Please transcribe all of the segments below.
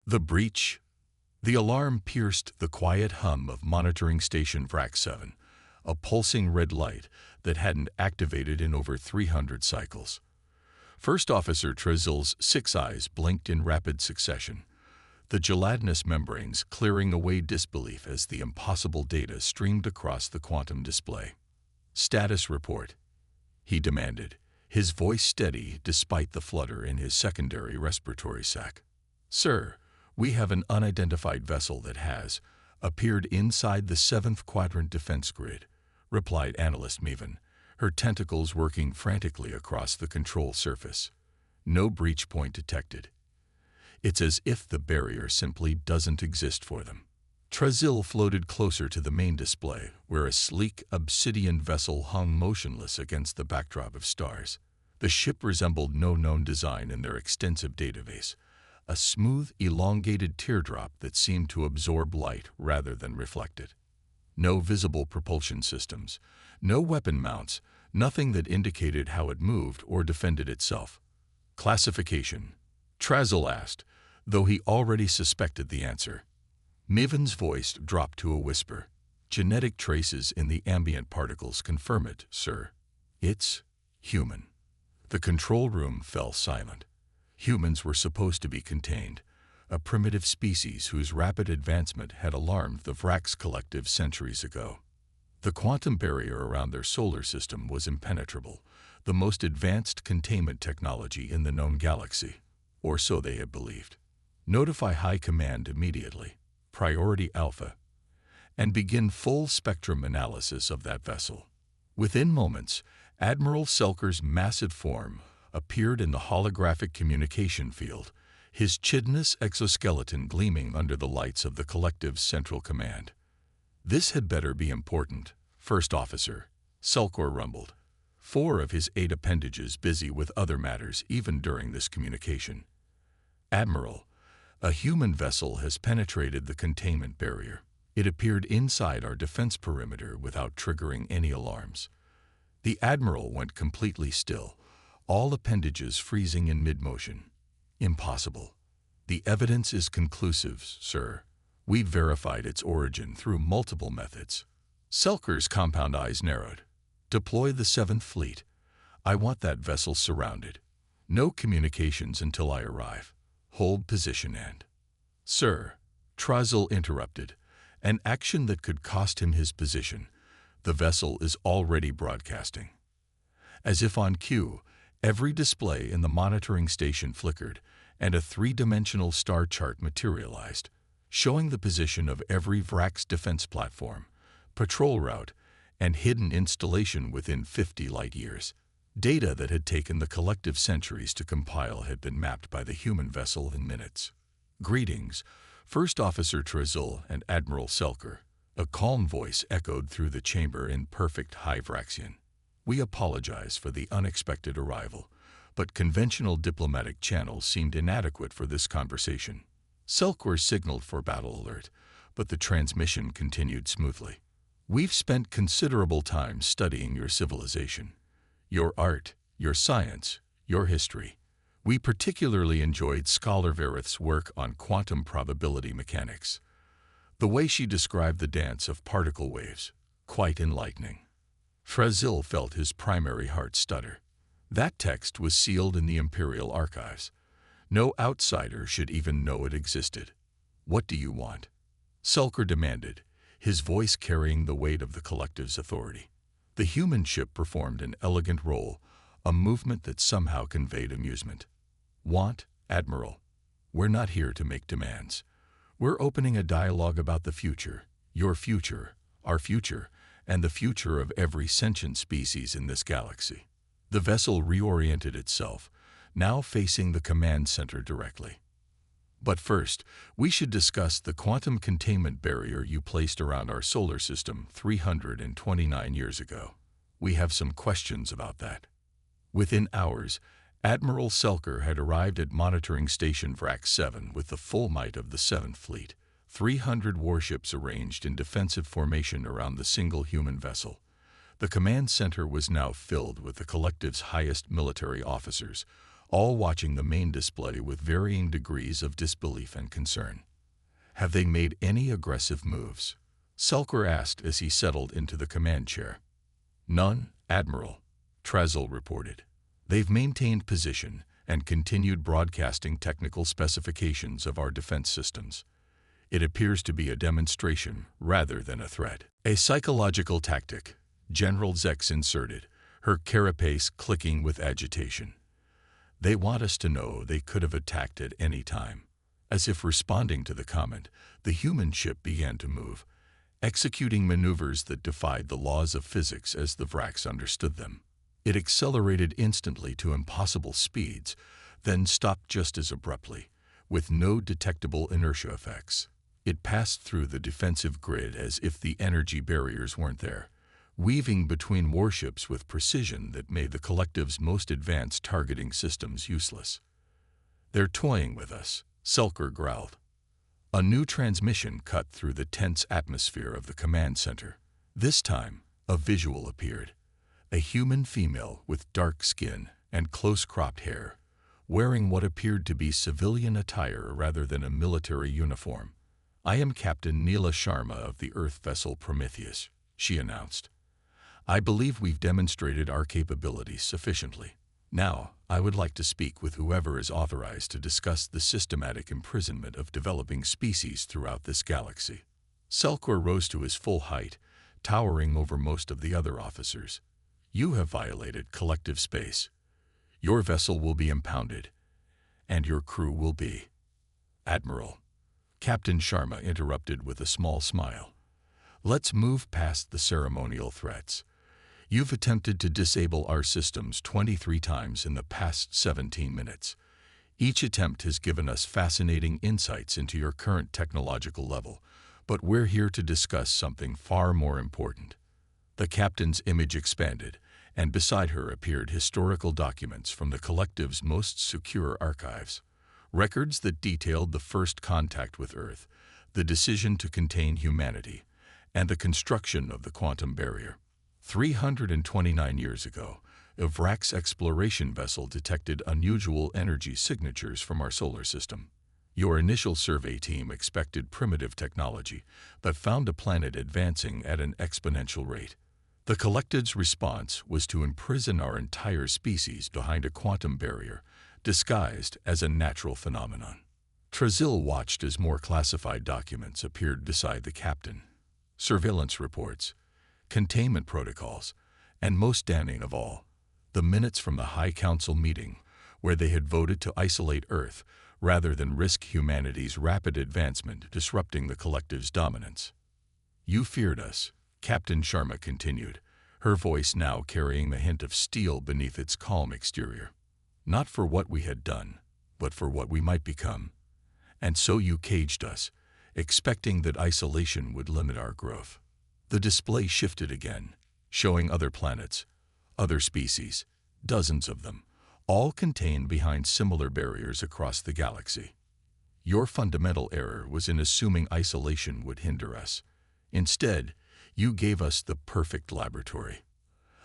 The breach. The alarm pierced the quiet hum of monitoring station VRAC 7, a pulsing red light that hadn't activated in over 300 cycles. First Officer Trezil's 6 eyes blinked in rapid succession, the gelatinous membranes clearing away disbelief as the impossible data streamed across the quantum display. "Status report," he demanded, his voice steady despite the flutter in his secondary respiratory sac. "Sir, we have an unidentified vessel that has appeared inside the 7th quadrant defense grid," replied Analyst Meven, her tentacles working frantically across the control surface. "No breach point detected. It's as if the barrier simply doesn't exist for them." Trezil floated closer to the main display, where a sleek obsidian vessel hung motionless against the backdrop of stars. The ship resembled no known design in their extensive database, a smooth, elongated teardrop that seemed to absorb light rather than reflect it. No visible propulsion systems, no weapon mounts, nothing that indicated how it moved or defended itself. "Classification?" Trezil asked, though he already suspected the answer. Meven's voice dropped to a whisper. "Genetic traces in the ambient particles confirm it, sir. It's human." The control room fell silent. Humans were supposed to be contained, a primitive species whose rapid advancement had alarmed the VRAX collective centuries ago. The quantum barrier around their solar system was impenetrable, the most advanced containment technology in the known galaxy, or so they had believed. "Notify High Command immediately, Priority Alpha, and begin full-spectrum analysis of that vessel." Within moments, Admiral Selker's massive form appeared in the holographic communication field, his chitinous exoskeleton gleaming under the lights of the collective's central command. "This had better be important, First Officer," Selkor rumbled, 4 of his 8 appendages busy with other matters even during this communication. "Admiral, a human vessel has penetrated the containment barrier. It appeared inside our defense perimeter without triggering any alarms." The Admiral went completely still, all appendages freezing in mid-motion. "Impossible. The evidence is conclusive, sir. We've verified its origin through multiple methods." Selker's compound eyes narrowed. "Deploy the 7th Fleet. I want that vessel surrounded. No communications until I arrive. Hold position and—" "Sir," Trezil interrupted, an action that could cost him his position. "The vessel is already broadcasting." As if on cue, every display in the monitoring station flickered, and a 3-dimensional star chart materialized, showing the position of every VRAX defense platform, patrol route, and hidden installation within 50 light-years. Data that had taken the collective centuries to compile had been mapped by the human vessel in minutes. "Greetings, First Officer Trezil and Admiral Selker," a calm voice echoed through the chamber in perfect High Vraxian. "We apologize for the unexpected arrival, but conventional diplomatic channels seemed inadequate for this conversation." Selkor signaled for battle alert, but the transmission continued smoothly. "We've spent considerable time studying your civilization, your art, your science, your history. We particularly enjoyed Scholar Verith's work on quantum probability mechanics. The way she described the dance of particle waves, quite enlightening." Trezil felt his primary heart stutter. That text was sealed in the Imperial archives. No outsider should even know it existed. "What do you want?" Selker demanded, his voice carrying the weight of the collective's authority. The human ship performed an elegant role, a movement that somehow conveyed amusement. "Want, Admiral? We're not here to make demands. We're opening a dialogue about the future, your future, our future, and the future of every sentient species in this galaxy." The vessel reoriented itself, now facing the command center directly. "But first, we should discuss the quantum containment barrier you placed around our solar system 329 years ago. We have some questions about that." Within hours, Admiral Selker had arrived at monitoring station VRAX 7 with the full might of the 7th Fleet, 300 warships arranged in defensive formation around the single human vessel. The command center was now filled with the collective's highest military officers, all watching the main display with varying degrees of disbelief and concern. "Have they made any aggressive moves?" Selker asked as he settled into the command chair. "None, Admiral," Trazil reported. "They've maintained position and continued broadcasting technical specifications of our defense systems. It appears to be a demonstration rather than a threat." "A psychological tactic," General Zex inserted, her carapace clicking with agitation. "They want us to know they could have attacked at any time." As if responding to the comment, the human ship began to move, executing maneuvers that defied the laws of physics as the Vrax understood them. It accelerated instantly to impossible speeds, then stopped just as abruptly, with no detectable inertia effects. It passed through the defensive grid as if the energy barriers weren't there, weaving between warships with precision that made the Collective's most advanced targeting systems useless. "They're toying with us," Selker growled. A new transmission cut through the tense atmosphere of the command center. This time, a visual appeared. A human female with dark skin and close-cropped hair, wearing what appeared to be civilian attire rather than a military uniform. "I am Captain Neela Sharma of the Earth vessel Prometheus," she announced. "I believe we've demonstrated our capabilities sufficiently. Now, I would like to speak with whoever is authorized to discuss the systematic imprisonment of developing species throughout this galaxy." Selkor rose to his full height, towering over most of the other officers. "You have violated collective space. Your vessel will be impounded, and your crew will be—" "Admiral," Captain Sharma interrupted with a small smile. "Let's move past the ceremonial threats. You've attempted to disable our systems 23 times in the past 17 minutes. Each attempt has given us fascinating insights into your current technological level, but we're here to discuss something far more important." The captain's image expanded, and beside her appeared historical documents from the Collective's most secure archives. Records that detailed the first contact with Earth, the decision to contain humanity, and the construction of the quantum barrier. 329 years ago, a Vrax exploration vessel detected unusual energy signatures from our solar system. Your initial survey team expected primitive technology, but found a planet advancing at an exponential rate. The Collective's response was to imprison our entire species behind a quantum barrier, disguised as a natural phenomenon. Trazil watched as more classified documents appeared beside the captain. Surveillance reports, containment protocols, and most damning of all, the minutes from the High Council meeting, where they had voted to isolate Earth rather than risk humanity's rapid advancement disrupting the Collective's dominance. "You feared us," Captain Sharma continued, her voice now carrying the hint of steel beneath its calm exterior. "Not for what we had done, but for what we might become. And so you caged us, expecting that isolation would limit our growth." The display shifted again, showing other planets, other species, dozens of them, all contained behind similar barriers across the galaxy. "Your fundamental error was in assuming isolation would hinder us. Instead, you gave us the perfect laboratory.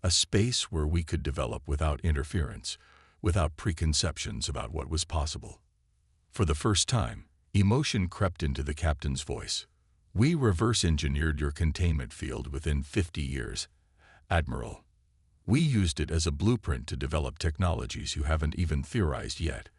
A space where we could develop without interference, without preconceptions about what was possible." For the first time, emotion crept into the captain's voice. "We reverse-engineered your containment field within 50 years, Admiral. We used it as a blueprint to develop technologies you haven't even theorized yet.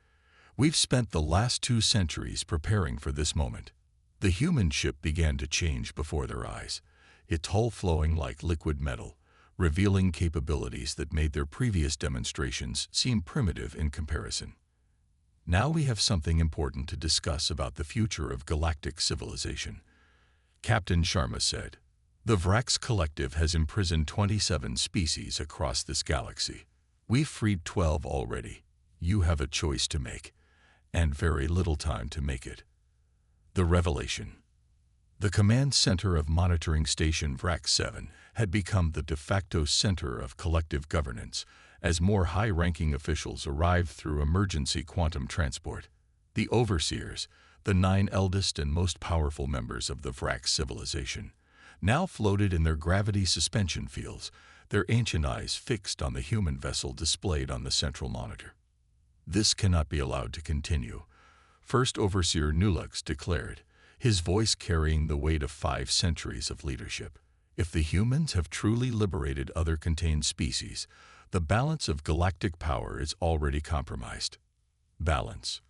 We've spent the last 2 centuries preparing for this moment." The human ship began to change before their eyes, its hull flowing like liquid metal, revealing capabilities that made their previous demonstrations seem primitive in comparison. "Now we have something important to discuss about the future of galactic civilization," Captain Sharma said. "The Vrax Collective has imprisoned 27 species across this galaxy. We've freed 12 already. You have a choice to make, and very little time to make it." The revelation. The command center of Monitoring Station Vrax 7 had become the de facto center of collective governance as more high-ranking officials arrived through emergency quantum transport. The overseers, the 9 eldest and most powerful members of the Vrax civilization, now floated in their gravity suspension fields, their ancient eyes fixed on the human vessel displayed on the central monitor. This cannot be allowed to continue, First Overseer Nulux declared, his voice carrying the weight of 5 centuries of leadership. If the humans have truly liberated other contained species, the balance of galactic power is already compromised. Balance.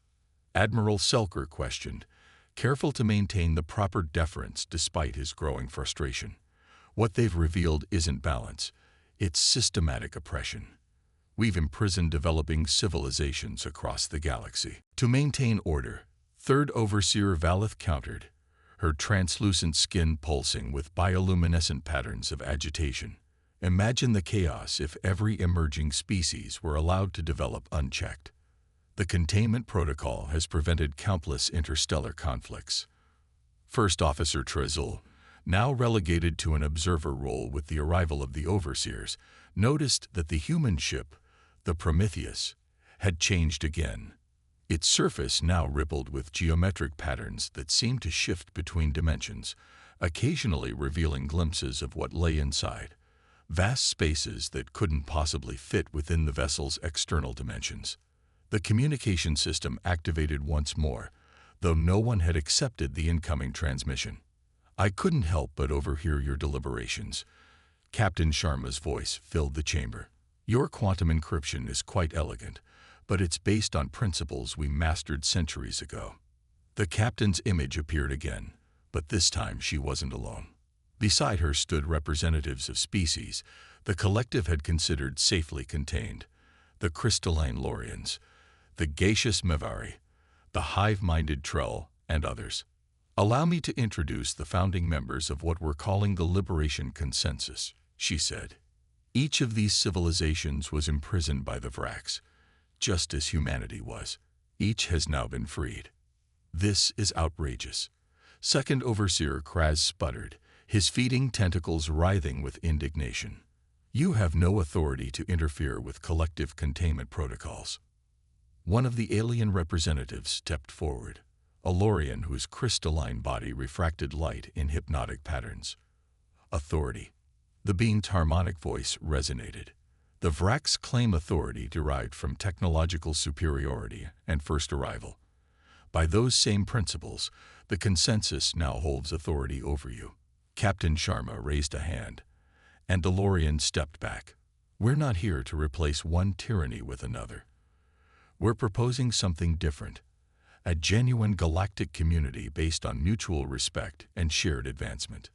Admiral Selker questioned, careful to maintain the proper deference despite his growing frustration. What they've revealed isn't balance, it's systematic oppression. We've imprisoned developing civilizations across the galaxy. To maintain order, Third Overseer Valith countered, her translucent skin pulsing with bioluminescent patterns of agitation. Imagine the chaos if every emerging species were allowed to develop unchecked. The containment protocol has prevented countless interstellar conflicts. First Officer Trezel, now relegated to an observer role with the arrival of the Overseers, noticed that the human ship, the Prometheus, had changed again. Its surface now rippled with geometric patterns that seemed to shift between dimensions, occasionally revealing glimpses of what lay inside, vast spaces that couldn't possibly fit within the vessel's external dimensions. The communication system activated once more, though no one had accepted the incoming transmission. I couldn't help but overhear your deliberations. Captain Sharma's voice filled the chamber. Your quantum encryption is quite elegant, but it's based on principles we mastered centuries ago. The captain's image appeared again, but this time she wasn't alone. Beside her stood representatives of species the collective had considered safely contained: the crystalline Lorians, the gaseous Mevari, the hive-minded Trell, and others. Allow me to introduce the founding members of what we're calling the Liberation Consensus, she said. Each of these civilizations was imprisoned by the Vrax, just as humanity was. Each has now been freed. This is outrageous. Second Overseer Kraz sputtered, his feeding tentacles writhing with indignation. You have no authority to interfere with collective containment protocols. One of the alien representatives stepped forward, a Lorian whose crystalline body refracted light in hypnotic patterns. Authority. The being's harmonic voice resonated. The Vrax claim authority derived from technological superiority and first arrival. By those same principles, the consensus now holds authority over you. Captain Sharma raised a hand, and DeLorean stepped back. We're not here to replace one tyranny with another. We're proposing something different, a genuine galactic community based on mutual respect and shared advancement.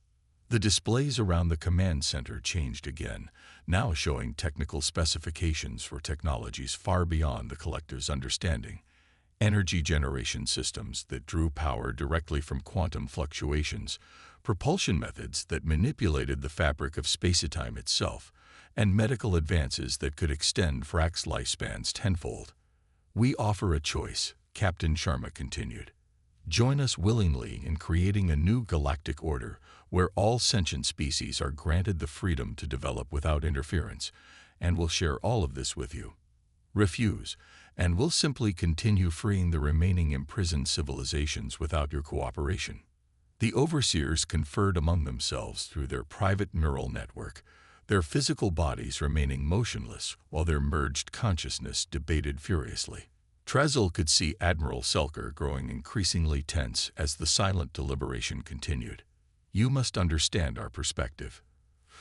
The displays around the command center changed again, now showing technical specifications for technologies far beyond the collective's understanding. Energy generation systems that drew power directly from quantum fluctuations, propulsion methods that manipulated the fabric of spacetime itself, and medical advances that could extend Vrax lifespans tenfold. We offer a choice, Captain Sharma continued. Join us willingly in creating a new galactic order where all sentient species are granted the freedom to develop without interference, and we'll share all of this with you. Refuse, and we'll simply continue freeing the remaining imprisoned civilizations without your cooperation. The Overseers conferred among themselves through their private neural network, their physical bodies remaining motionless while their merged consciousness debated furiously. Trezel could see Admiral Selker growing increasingly tense as the silent deliberation continued. You must understand our perspective.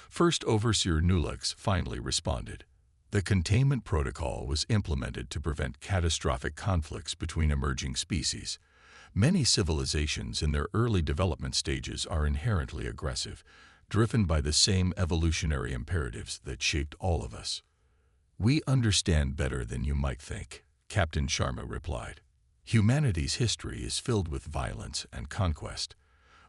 First Overseer Nulux finally responded. The containment protocol was implemented to prevent catastrophic conflicts between emerging species. Many civilizations in their early development stages are inherently aggressive, driven by the same evolutionary imperatives that shaped all of us. We understand better than you might think, Captain Sharma replied. Humanity's history is filled with violence and conquest,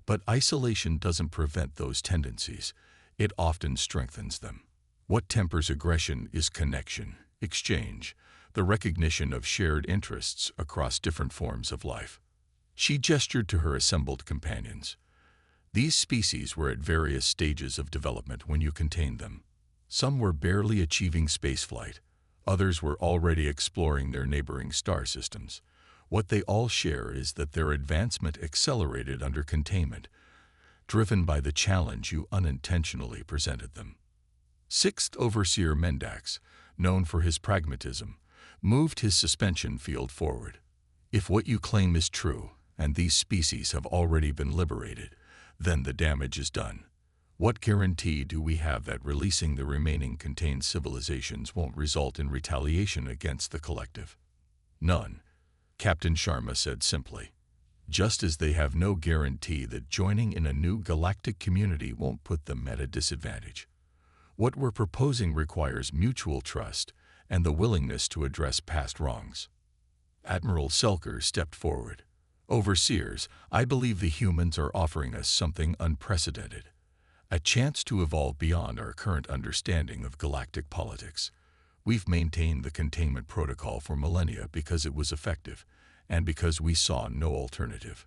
but isolation doesn't prevent those tendencies. It often strengthens them. What tempers aggression is connection, exchange, the recognition of shared interests across different forms of life. She gestured to her assembled companions. These species were at various stages of development when you contained them. Some were barely achieving spaceflight. Others were already exploring their neighboring star systems. What they all share is that their advancement accelerated under containment, driven by the challenge you unintentionally presented them. Sixth Overseer Mendax, known for his pragmatism, moved his suspension field forward. If what you claim is true, and these species have already been liberated, then the damage is done. What guarantee do we have that releasing the remaining contained civilizations won't result in retaliation against the collective? None, Captain Sharma said simply. Just as they have no guarantee that joining in a new galactic community won't put them at a disadvantage. What we're proposing requires mutual trust and the willingness to address past wrongs. Admiral Selker stepped forward. Overseers, I believe the humans are offering us something unprecedented. A chance to evolve beyond our current understanding of galactic politics. We've maintained the containment protocol for millennia because it was effective, and because we saw no alternative.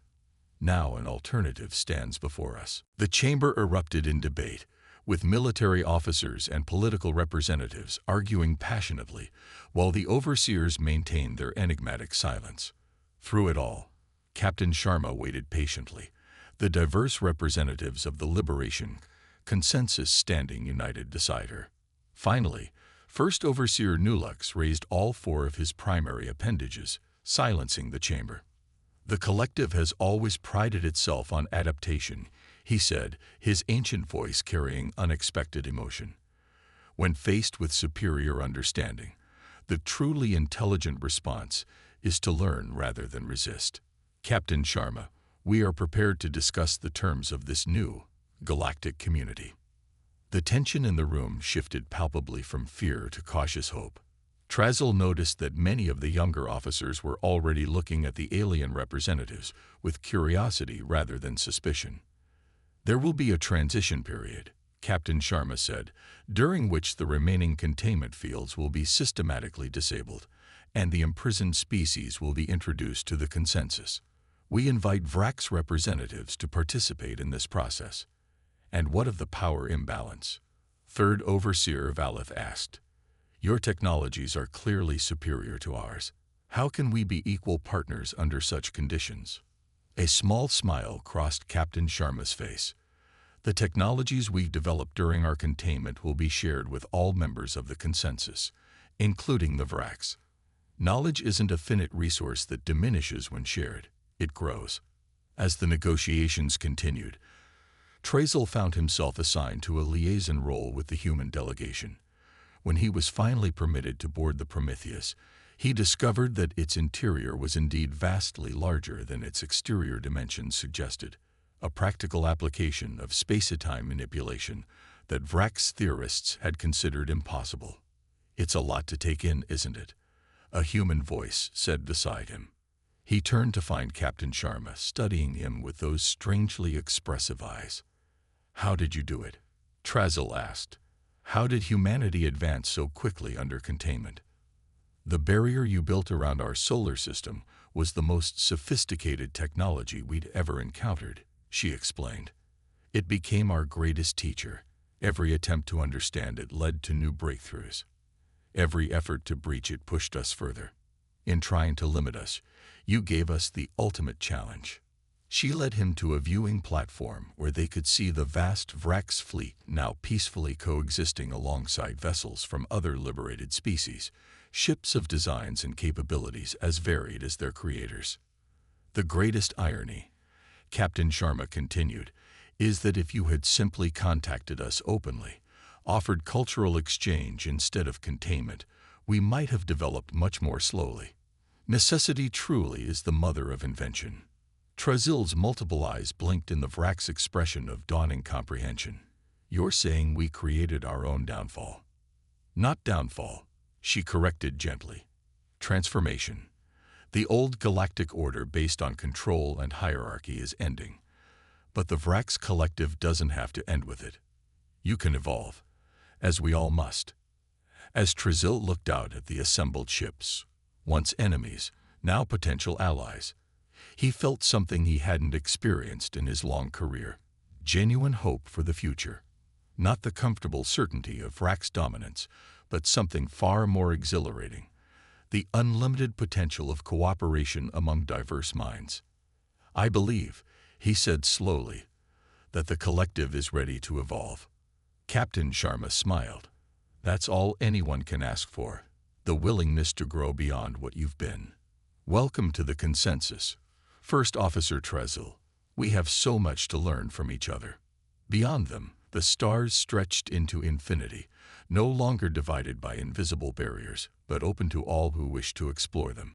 Now an alternative stands before us. The chamber erupted in debate, with military officers and political representatives arguing passionately, while the overseers maintained their enigmatic silence. Through it all, Captain Sharma waited patiently, the diverse representatives of the liberation consensus standing united beside her. Finally, First Overseer Nulux raised all four of his primary appendages, silencing the chamber. The collective has always prided itself on adaptation, he said, his ancient voice carrying unexpected emotion. When faced with superior understanding, the truly intelligent response is to learn rather than resist. Captain Sharma, we are prepared to discuss the terms of this new galactic community. The tension in the room shifted palpably from fear to cautious hope. Trazil noticed that many of the younger officers were already looking at the alien representatives with curiosity rather than suspicion. There will be a transition period, Captain Sharma said, during which the remaining containment fields will be systematically disabled, and the imprisoned species will be introduced to the consensus. We invite Vrax representatives to participate in this process. And what of the power imbalance? Third Overseer Valith asked. Your technologies are clearly superior to ours. How can we be equal partners under such conditions? A small smile crossed Captain Sharma's face. The technologies we've developed during our containment will be shared with all members of the consensus, including the Vrax. Knowledge isn't a finite resource that diminishes when shared. It grows. As the negotiations continued, Trazil found himself assigned to a liaison role with the human delegation. When he was finally permitted to board the Prometheus, he discovered that its interior was indeed vastly larger than its exterior dimensions suggested, a practical application of space-time manipulation that Vrax theorists had considered impossible. It's a lot to take in, isn't it? A human voice said beside him. He turned to find Captain Sharma studying him with those strangely expressive eyes. How did you do it? Trazil asked. How did humanity advance so quickly under containment? The barrier you built around our solar system was the most sophisticated technology we'd ever encountered, she explained. It became our greatest teacher. Every attempt to understand it led to new breakthroughs. Every effort to breach it pushed us further. In trying to limit us, you gave us the ultimate challenge. She led him to a viewing platform where they could see the vast Vrax fleet now peacefully coexisting alongside vessels from other liberated species, ships of designs and capabilities as varied as their creators. The greatest irony, Captain Sharma continued, is that if you had simply contacted us openly, offered cultural exchange instead of containment, we might have developed much more slowly. Necessity truly is the mother of invention. Trazil's multiple eyes blinked in the Vrax expression of dawning comprehension. You're saying we created our own downfall. Not downfall, she corrected gently. Transformation. The old galactic order based on control and hierarchy is ending. But the Vrax collective doesn't have to end with it. You can evolve, as we all must. As Trazil looked out at the assembled ships, once enemies, now potential allies, he felt something he hadn't experienced in his long career. Genuine hope for the future. Not the comfortable certainty of Vrax dominance, but something far more exhilarating. The unlimited potential of cooperation among diverse minds. I believe, he said slowly, that the collective is ready to evolve. Captain Sharma smiled. That's all anyone can ask for. the willingness to grow beyond what you've been. Welcome to the consensus. First Officer Trezzel, we have so much to learn from each other. Beyond them, the stars stretched into infinity, no longer divided by invisible barriers, but open to all who wish to explore them.